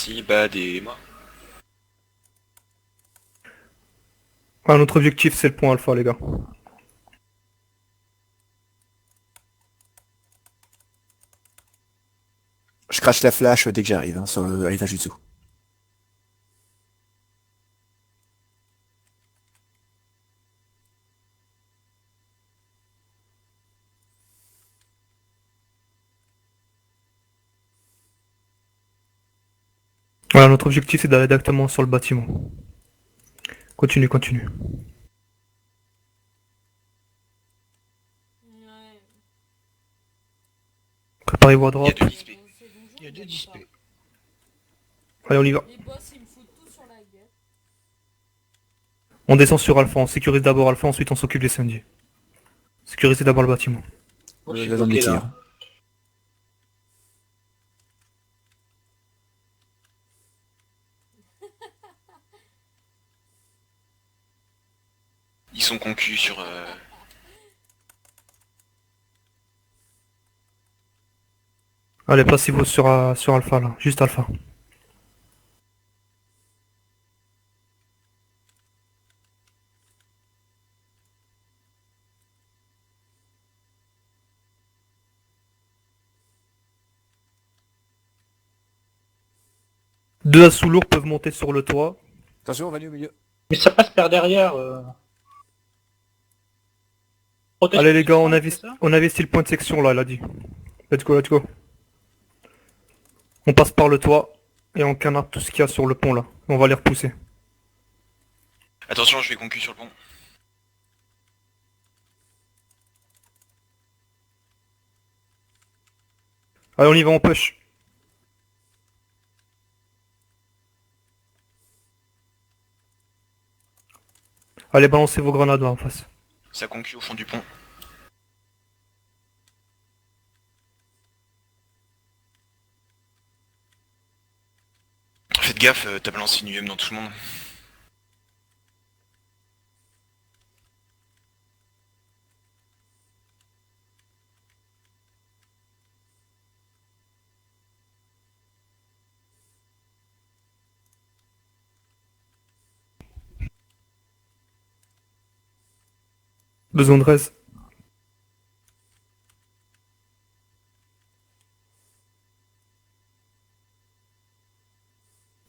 Merci, Bad et moi. Ah, notre objectif c'est le point alpha les gars. Je crache la flash dès que j'arrive hein, à l'étage du dessous. Voilà, notre objectif c'est d'aller directement sur le bâtiment. Continue, continue. Ouais. Préparez-vous à Il y a drop. deux dispés. C'est bon, Il y a deux dispés. Allez, on y va. Les boss ils me foutent tout sur la gueule. On descend sur alpha, on sécurise d'abord alpha, ensuite on s'occupe des Sandy. Sécurisez d'abord le bâtiment. Moi, je suis La zone des bloqué là. tirs. Ils sont concus sur... Allez, placez-vous sur alpha là, juste alpha. Deux assauts lourds peuvent monter sur le toit. Attention, on va aller au milieu. Mais ça passe par derrière. Protection Allez les gars, du sang, c'est ça on investit le point de section là, il a dit. Let's go, let's go. On passe par le toit et on canarde tout ce qu'il y a sur le pont là. On va les repousser. Attention, je vais concus sur le pont. Allez, on y va, on push. Allez, balancez vos grenades là en face. Ça concue au fond du pont. Faites gaffe, t'as balancé une UM dans tout le monde. Besoin de res.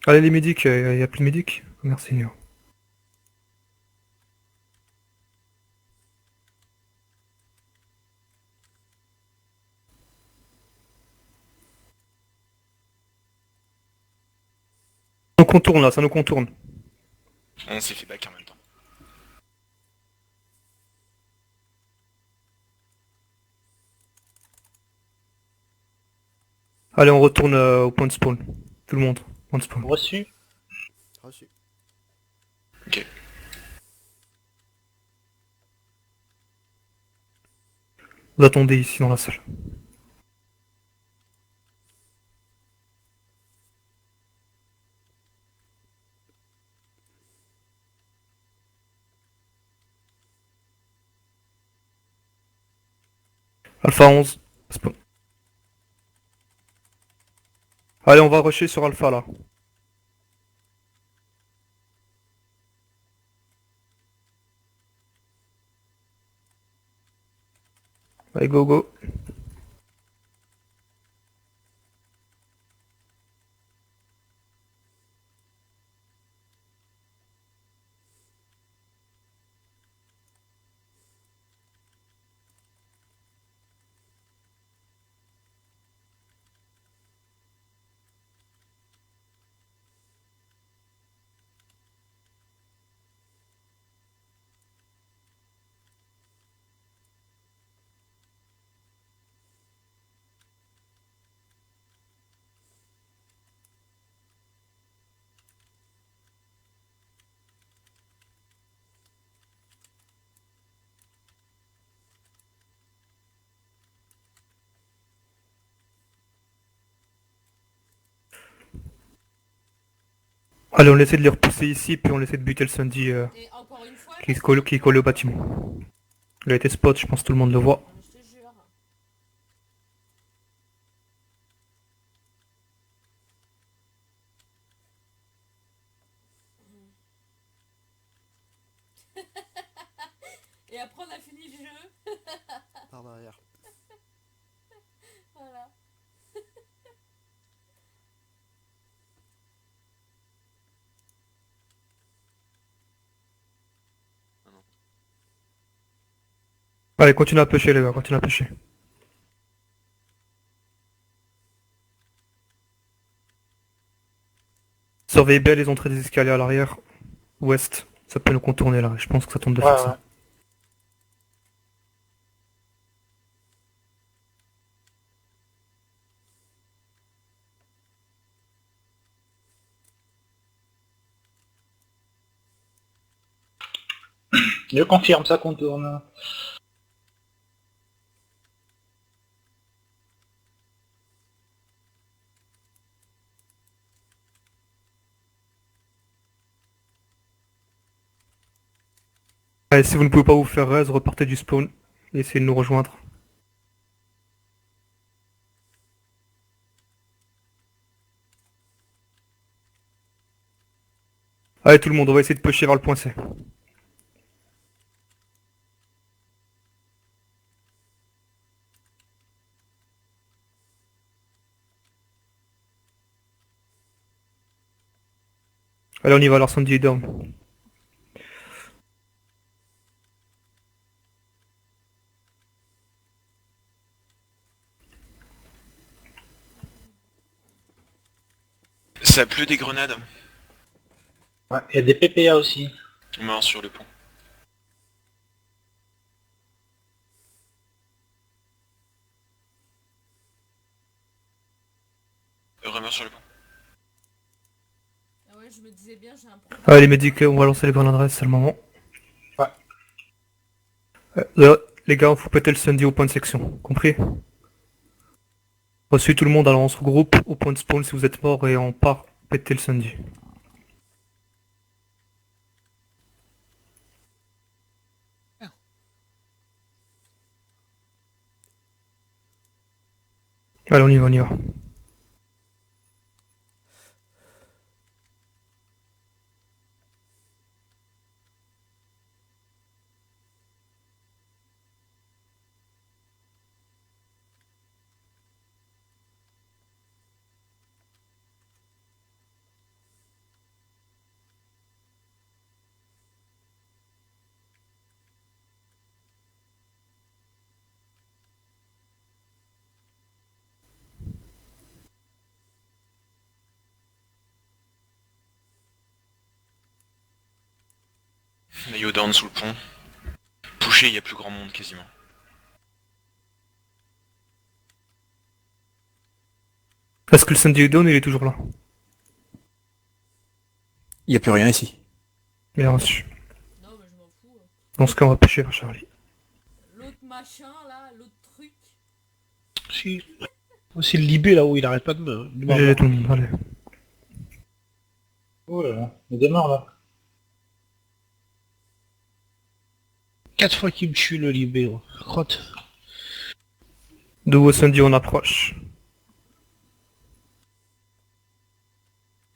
Allez les médics, y a plus de médics. Merci Néo. On contourne là, ça nous contourne. On s'est fait back en même temps. Allez, on retourne au point de spawn. Tout le monde, point de spawn. Reçu. Reçu. Ok. Vous attendez ici dans la salle. Alpha 11. Spawn. Allez, on va rusher sur Alpha là. Allez, go go. Allez, on essaie de les repousser ici, puis on essaie de buter le Sandy Et encore une fois, qui est collé au bâtiment. Il a été spot, je pense que tout le monde le voit. je te jure. Et après, on a fini le jeu. Par derrière. Voilà. Allez, continuez à pêcher les gars, continuez à pêcher. Surveillez bien les entrées des escaliers à l'arrière. Ouest. Ça peut nous contourner là, je pense que ça tombe de Ouais, faire ouais. ça. Je confirme, ça contourne. Allez, si vous ne pouvez pas vous faire raise, repartez du spawn et essayez de nous rejoindre. Allez tout le monde, on va essayer de pusher vers le point C. Allez, on y va, alors Sandy est down. Ça pleut des grenades. Ouais, il y a des PPA aussi. Mort sur le pont. Rumeur sur le pont. Ah ouais, je me disais bien, j'ai un problème. Allez les médics, on va lancer les grandes adresses, c'est le moment. Ouais. Les gars, on faut péter le Sandy au point de section, compris? Reçu tout le monde, alors on se regroupe au point de spawn si vous êtes mort et on part péter le Sandy. Allez, on y va, on y va. Maillot down sous le pont. Pouché, il y a plus grand monde quasiment. Est-ce que le Sandy est down, il est toujours là? Il n'y a plus rien ici. Bien reçu. Non, mais je m'en fous. Dans ce cas, on va pêcher vers Charlie. L'autre machin, là, l'autre truc. Si. C'est le Libé là où il arrête pas de me. GG tout le monde, allez. Oh là là, il démarre là. 4 fois qu'il me tue le Libé, oh. Crotte. Nouveau Sandy, on approche.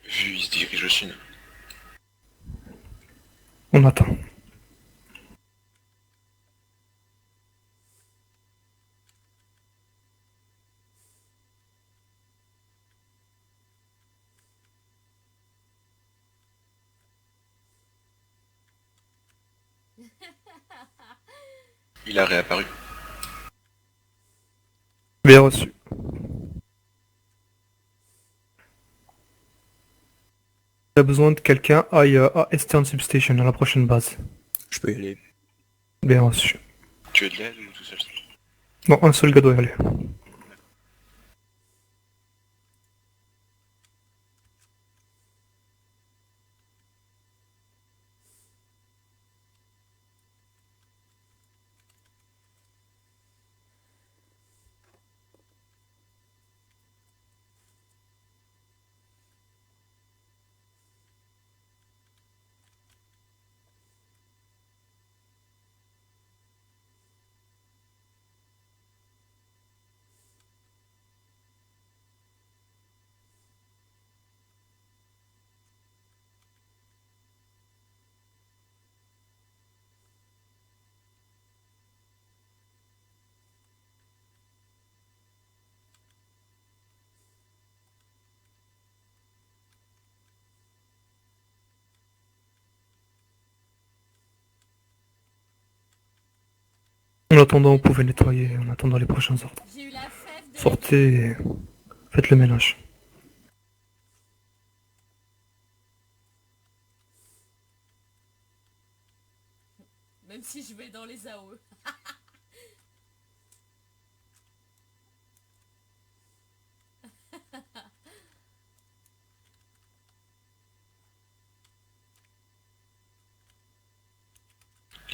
Vu, il se dirige au sud. On attend. Il a réapparu. Bien reçu. On a besoin de quelqu'un aille à Eastern Substation, à la prochaine base. Je peux y aller. Bien reçu. Tu veux de l'aide ou tout seul? Bon, un seul gars doit y aller. En attendant, vous pouvez nettoyer, en attendant les prochains ordres. J'ai eu la fève de... Sortez et faites le ménage. Même si je vais dans les AOE.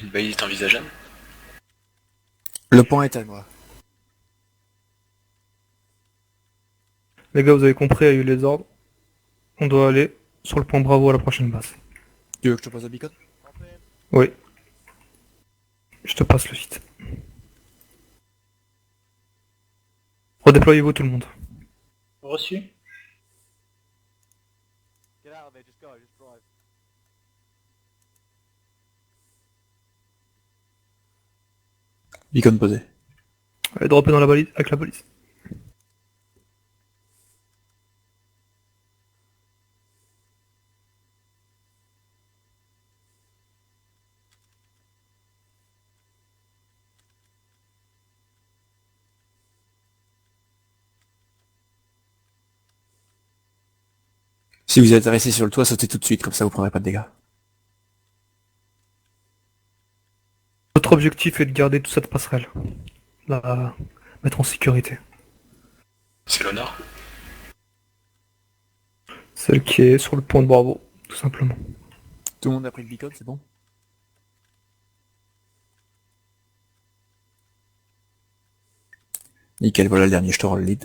Une balise est envisageable. Le point est à moi. Les gars, vous avez compris, il y a eu les ordres. On doit aller sur le point Bravo à la prochaine base. Tu veux que je te pose un beacon? Oui. Je te passe le site. Redéployez-vous tout le monde. Reçu. Beacon posé. Allez, dropper dans la balise, avec la balise. Si vous êtes resté sur le toit, sautez tout de suite, comme ça vous prendrez pas de dégâts. Notre objectif est de garder toute cette passerelle. La mettre en sécurité. C'est l'honneur. Celle qui est sur le point de Bravo, tout simplement. Tout le monde a pris le beacon, c'est bon? Nickel, voilà le dernier, je te rends le lead.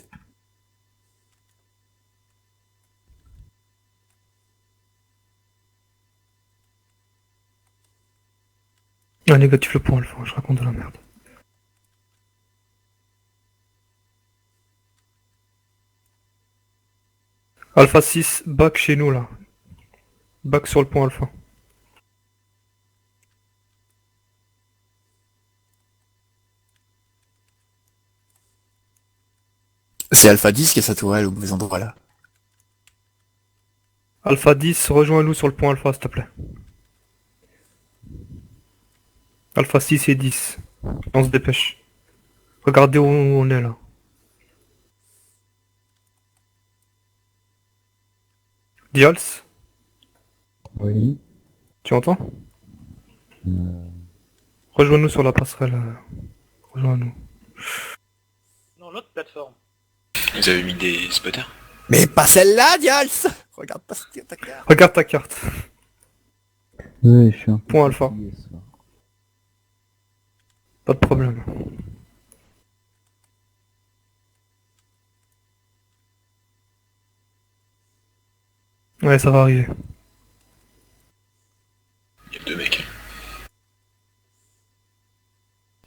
Ah, négatif le point alpha, je raconte de la merde. Alpha 6, back chez nous là. Back sur le point alpha. C'est Alpha 10 qui a sa tourelle au mauvais endroit là. Alpha 10, rejoins-nous sur le point alpha s'il te plaît. Alpha 6 et 10. On se dépêche. Regardez où on est là. Dials, Oui. tu entends? Euh, Rejoins-nous sur la passerelle. Rejoins-nous. Non, l'autre plateforme. Vous avez mis des spotters? Mais pas celle-là, Dials! Regarde pas ce qu'il y a ta carte. Regarde ta carte. ouais, je suis un peu Point alpha. fatigué, ce soir. Pas de problème. Ouais, ça va arriver. Il y a que deux mecs.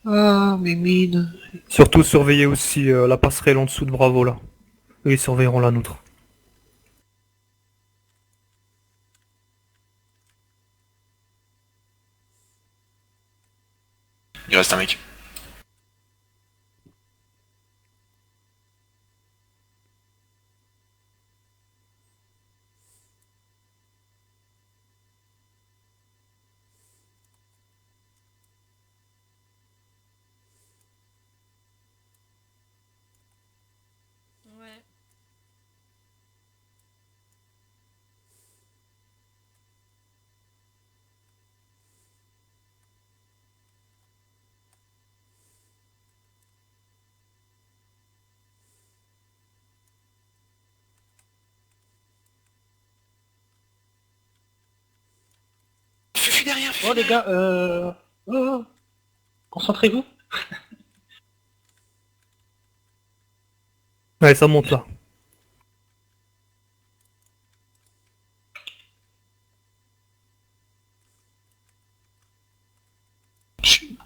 Ah, mes mines. Surtout surveillez aussi la passerelle en dessous de Bravo là. Eux, ils surveilleront la nôtre. Il reste un mec. Ouais. Fufu derrière, fufu Oh les derrière. gars, oh, concentrez-vous. Ouais, ça monte là. Chut.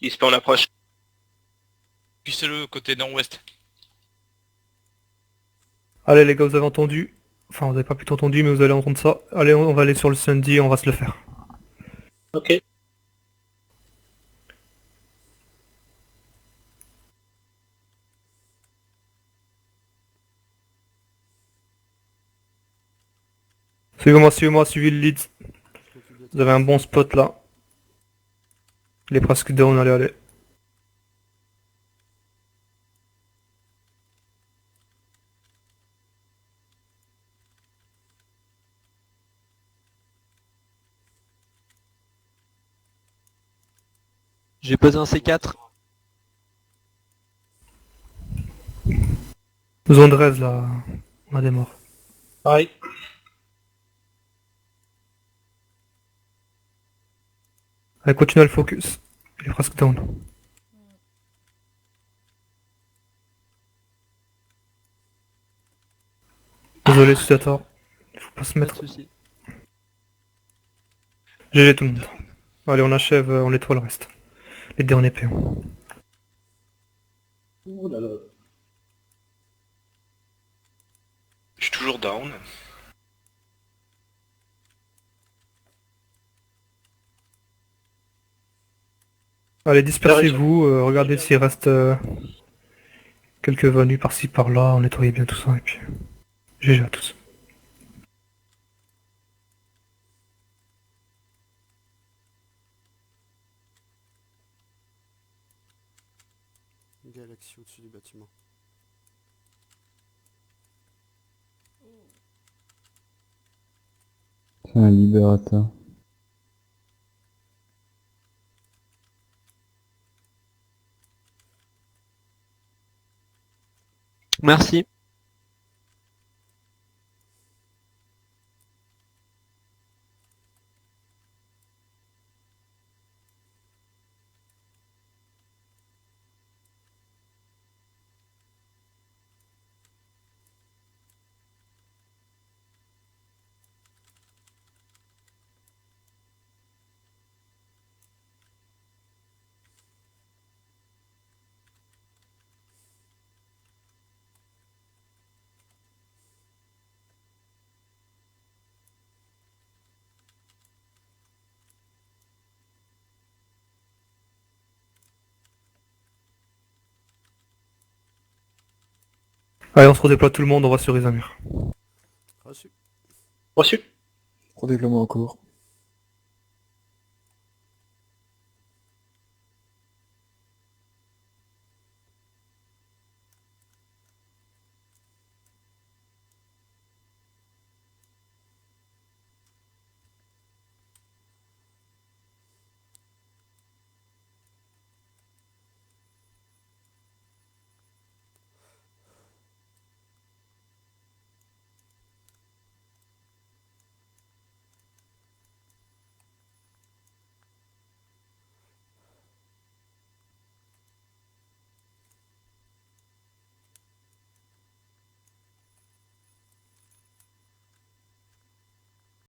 Il se peut en approche. Poussez-le côté nord-ouest. Allez les gars, vous avez entendu. Enfin, vous avez pas plutôt entendu, mais vous allez entendre ça. Allez, on va aller sur le Sunday et on va se le faire. Ok. Suivez-moi, suivez le lead. Vous avez un bon spot là. Il est presque down, allez. J'ai posé un C4. Zone 13 là, on a des morts. Pareil. Allez, continuez le focus. Il est presque down. Désolé si t'as tort. Il faut pas se Pas de mettre. soucis. GG tout le monde. Allez, on achève, on nettoie le reste. Les dés en épée. Je suis toujours down. Allez, dispersez-vous, regardez s'il reste quelques venus par-ci par-là, nettoyez bien tout ça et puis GG à tous. Galaxie au-dessus du bâtiment. C'est un libérateur. Merci. Allez, on se redéploie tout le monde, on va sur Izamir. Reçu. Reçu. Redéploiement en cours.